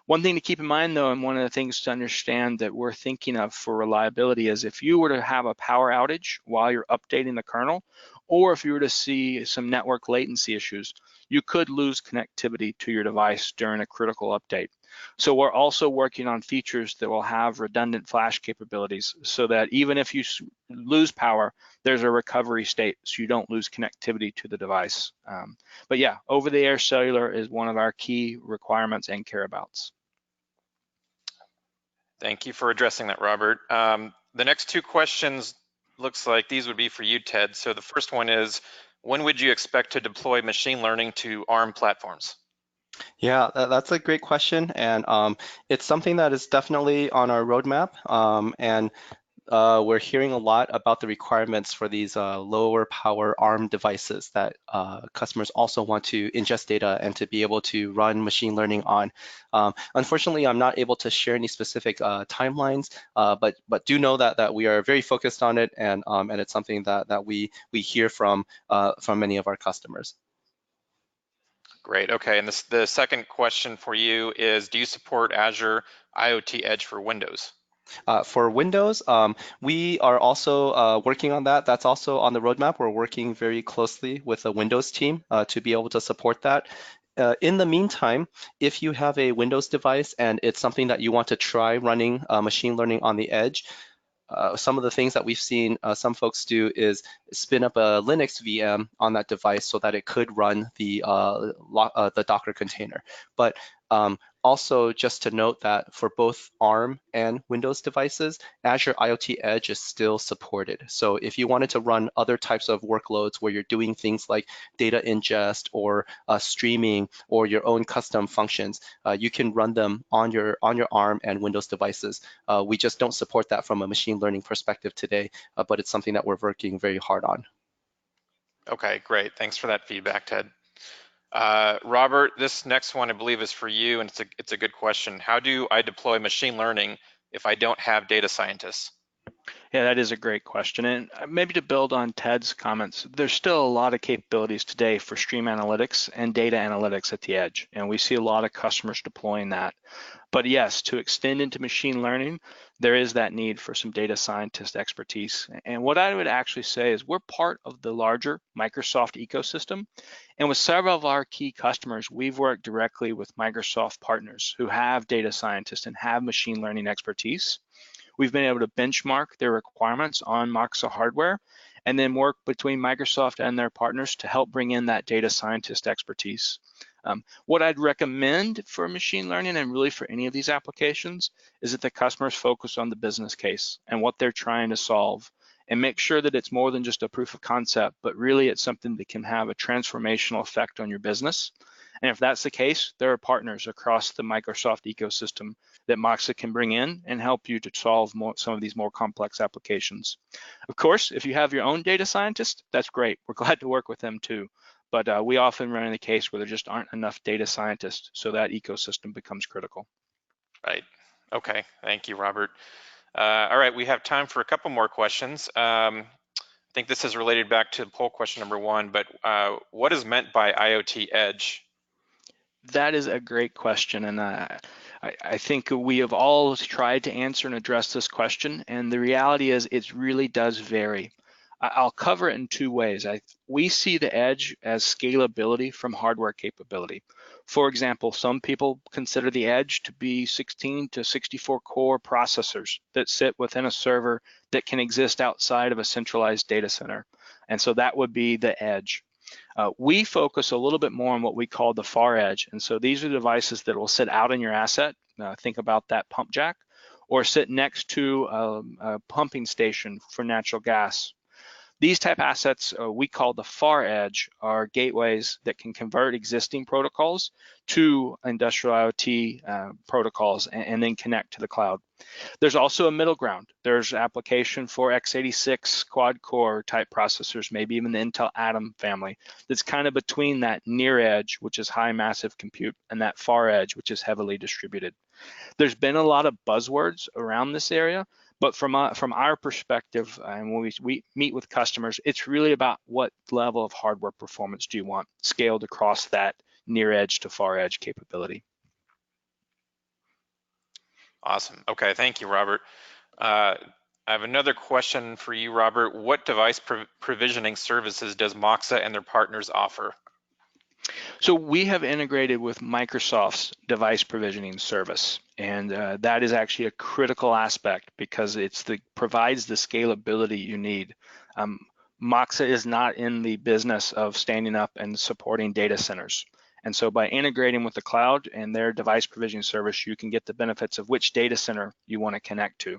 One thing to keep in mind though, and one of the things to understand that we're thinking of for reliability is if you were to have a power outage while you're updating the kernel, or if you were to see some network latency issues, you could lose connectivity to your device during a critical update. So we're also working on features that will have redundant flash capabilities so that even if you lose power, there's a recovery state so you don't lose connectivity to the device. But yeah, over-the-air cellular is one of our key requirements and care-abouts. Thank you for addressing that, Robert. The next two questions looks like these would be for you, Ted. So the first one is, when would you expect to deploy machine learning to ARM platforms? Yeah, that's a great question, and it's something that is definitely on our roadmap. And we're hearing a lot about the requirements for these lower power ARM devices that customers also want to ingest data and to be able to run machine learning on. Unfortunately, I'm not able to share any specific timelines, but do know that we are very focused on it, and it's something that we hear from many of our customers. Great, okay, and the second question for you is, do you support Azure IoT Edge for Windows? For Windows, we are also working on that. That's also on the roadmap. We're working very closely with the Windows team to be able to support that. In the meantime, if you have a Windows device and it's something that you want to try running machine learning on the edge, some of the things that we've seen some folks do is spin up a Linux VM on that device so that it could run the Docker container. But also, just to note that for both ARM and Windows devices, Azure IoT Edge is still supported. So if you wanted to run other types of workloads where you're doing things like data ingest or streaming or your own custom functions, you can run them on your ARM and Windows devices. We just don't support that from a machine learning perspective today, but it's something that we're working very hard on. Okay, great. Thanks for that feedback, Ted. Robert, this next one I believe is for you, and it's a good question. How do I deploy machine learning if I don't have data scientists? Yeah, that is a great question. And maybe to build on Ted's comments, there's still a lot of capabilities today for stream analytics and data analytics at the edge. And we see a lot of customers deploying that. But yes, to extend into machine learning, there is that need for some data scientist expertise. And what I would actually say is we're part of the larger Microsoft ecosystem. And with several of our key customers, we've worked directly with Microsoft partners who have data scientists and have machine learning expertise. We've been able to benchmark their requirements on Moxa hardware and then work between Microsoft and their partners to help bring in that data scientist expertise. What I'd recommend for machine learning and really for any of these applications is that the customers focus on the business case and what they're trying to solve and make sure that it's more than just a proof of concept, but really it's something that can have a transformational effect on your business. And if that's the case, there are partners across the Microsoft ecosystem that Moxa can bring in and help you to solve some of these more complex applications. Of course, if you have your own data scientist, that's great. We're glad to work with them too. But we often run in a case where there just aren't enough data scientists, so that ecosystem becomes critical. Right. Okay. Thank you, Robert. All right, we have time for a couple more questions. I think this is related back to poll question number one, but what is meant by IoT Edge? That is a great question, and I think we have all tried to answer and address this question, and the reality is it really does vary. I'll cover it in two ways. We see the edge as scalability from hardware capability. For example, some people consider the edge to be 16 to 64 core processors that sit within a server that can exist outside of a centralized data center. And so that would be the edge. We focus a little bit more on what we call the far edge. And so these are devices that will sit out in your asset. Think about that pump jack, or sit next to a pumping station for natural gas. These type assets we call the far edge are gateways that can convert existing protocols to industrial IoT protocols and then connect to the cloud. There's also a middle ground. There's application for x86 quad core type processors, maybe even the Intel Atom family, that's kind of between that near edge, which is high massive compute, and that far edge, which is heavily distributed. There's been a lot of buzzwords around this area, but from our perspective, and when we meet with customers, it's really about what level of hardware performance do you want scaled across that near edge to far edge capability. Awesome. Okay, thank you, Robert. I have another question for you, Robert. What device provisioning services does Moxa and their partners offer? So we have integrated with Microsoft's device provisioning service, and that is actually a critical aspect because provides the scalability you need. Moxa is not in the business of standing up and supporting data centers. And so by integrating with the cloud and their device provisioning service, you can get the benefits of which data center you want to connect to.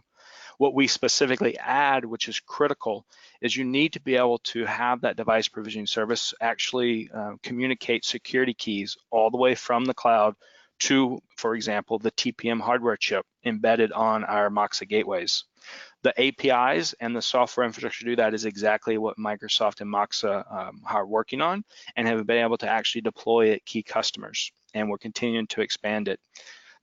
What we specifically add, which is critical, is you need to be able to have that device provisioning service actually communicate security keys all the way from the cloud to, for example, the TPM hardware chip embedded on our Moxa gateways. The APIs and the software infrastructure to do that is exactly what Microsoft and Moxa are working on and have been able to actually deploy at key customers, and we're continuing to expand it.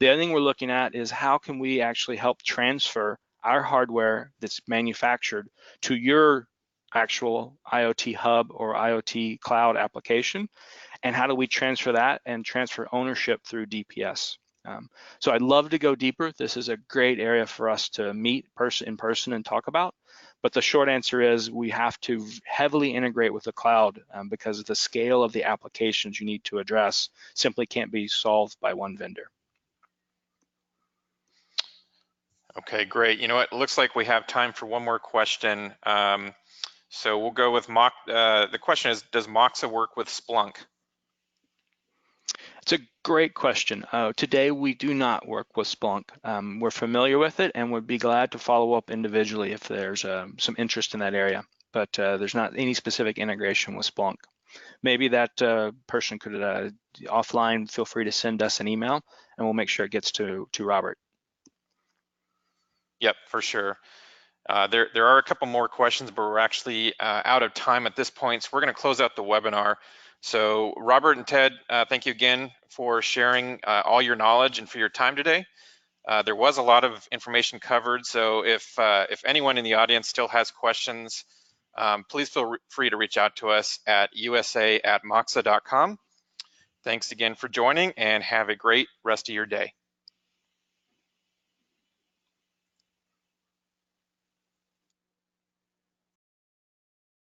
The other thing we're looking at is how can we actually help transfer our hardware that's manufactured to your actual IoT hub or IoT cloud application, and how do we transfer that and transfer ownership through DPS. So I'd love to go deeper. This is a great area for us to meet in person and talk about, but the short answer is we have to heavily integrate with the cloud because the scale of the applications you need to address simply can't be solved by one vendor. Okay, great. You know what? It looks like we have time for one more question. So we'll go with the question is, does Moxa work with Splunk? It's a great question. Today, we do not work with Splunk. We're familiar with it and would be glad to follow up individually if there's some interest in that area, but there's not any specific integration with Splunk. Maybe that person could offline, feel free to send us an email and we'll make sure it gets to Robert. Yep, for sure. There are a couple more questions, but we're actually out of time at this point, so we're going to close out the webinar. So Robert and Ted, thank you again for sharing all your knowledge and for your time today. There was a lot of information covered, so if anyone in the audience still has questions, please feel free to reach out to us at usa@moxa.com. Thanks again for joining and have a great rest of your day.